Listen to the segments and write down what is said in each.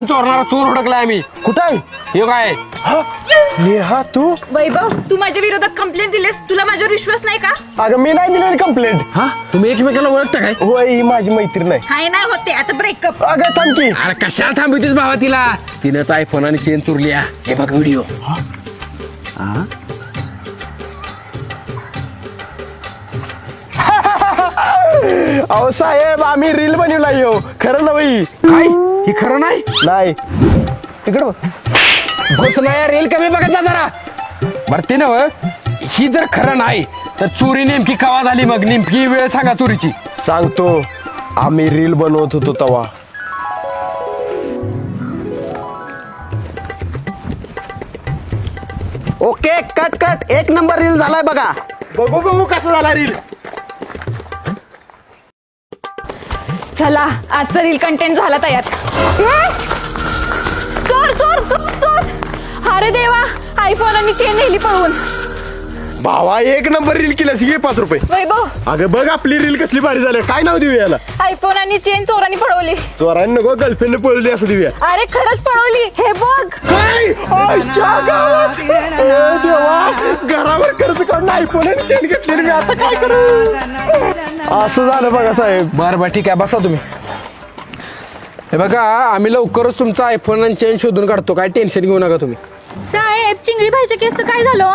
चोरणारा चोर हुडकलाय आम्ही. कुठं आहे? हे काय नेहा तू? वैभव, तू माझ्या विरोधात कंप्लेंट दिलीस. तुला माझ्यावर विश्वास नाही का? अगं मी नाही दिलेली कंप्लेंट. हा तुम्ही एकमेकाला ओळखता काय? होय ही माझी मैत्रीण आहे. हाय नाही होते आता ब्रेकअप. अगं थांब की. अरे कशाला थांबवतेस भावा तिला? तिनंच आयफोन आणि चेन चोरल्या. हे बघ व्हिडिओ. अहो साहेब आम्ही रील बनवला यो. खरं ना बाई? काय हे खरं नाही? नाही तिकडं बघ. बस नाही रेल कमी बघत जा जरा. बरं ते नव ही जर खरं नाही तर चोरी नेमकी कवा झाली? मग नेमकी वेळ सांगा चोरीची. सांगतो. आम्ही रील बनवत होतो तवा. Okay cut cut. एक नंबर रील झालाय बघा. बघू बघू कसं झाला रील. चला आजचा रील कंटेंट झाला तयार. चोर चोर चोर चोर. अरे देवा, आयफोन आणि चेन नेली पळून. भावा एक नंबर रील केल्यास घे 5 रुपये. वैभव, अगं बघ आपली रील कसली भारी झाली. काय नाव देऊ याला? आयफोन आणि चेन चोरांनी पळवली. चोरांनी नको गर्लफ्रेंड पळवली असं देऊया. अरे खरंच पळवली. हे बघ. काय आईच्या गावात. ए देवा, घरावर कर्ज काढून आयफोन आणि चेन घेतलेली मी आता काय करू? असं झालं बघा साहेब. बरं बरं ठीक आहे बसा तुम्ही. हे बघा आम्ही लवकरच तुमचा आयफोन आणि चेन शोधून काढतो. काय टेन्शन घेऊ नका तुम्ही. साहेब, चिंगडी भाईच्या केसचं काय झालं?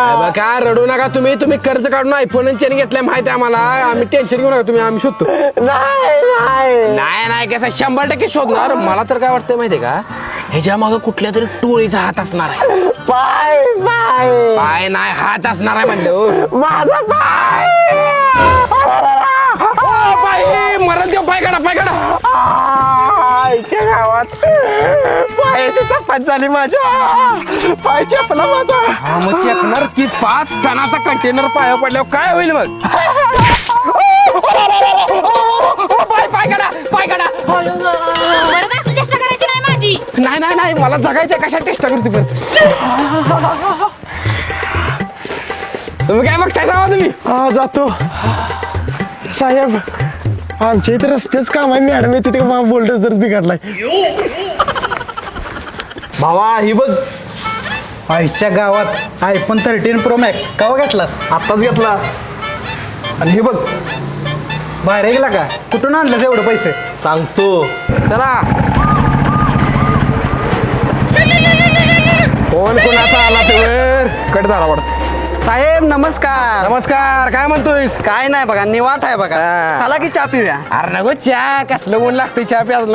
हे बघा रडू नका तुम्ही. तुम्ही कर्ज काढून आयफोन आणि चेन घेतलाय माहिती आहे आम्हाला. आम्ही टेन्शन घेऊ नका तुम्ही. आम्ही शोधतो. नाही नाही कसं 100% शोधणार. मला तर काय वाटतंय माहितीये का, ह्याच्या मागं कुठल्या तरी टोळीचा हात असणार आहे. पाय पाय पाय नाही हात असणार आहे म्हणलं. माझा पाय. पाय मरल देव. पाय काढा पाय काढा. आईच्या गावात पायाची चपात झाली माझ्या. पाय चपला माझा. हा मग चेकणार की 5 टनाचा कंटेनर पाया पडल्यावर काय होईल मग? पाय पाय काढा पाय काढा. परत असं चेष्टा करायची नाही माझी. नाही नाही नाही मला जगायचं. कशा टेस्ट करते पण तुम्ही काय बघताय जावा तुम्ही. हा जातो साहेब. आमच्या इथे रस्तेच काम आहे. मॅडम येते तिथे मला बोल्डर जर बिघडलाय. भावा ही बघ. आईच्या गावात आयफोन 13 प्रो मॅक्स केव्हा घेतलास? आत्ताच घेतला. आणि हे बघ बाहेर गेला का? कुठून आणलं एवढं पैसे? सांगतो. चला कोण कोणाचा आला ते वर कट झाला वाटत. साहेब नमस्कार. नमस्कार. काय म्हणतोय? काय नाही बघा निवांत आहे बघा. हा. चला की चहा पिऊया. अरे नको चहा. कसलं ऊन लागतंय चहा प्यायला.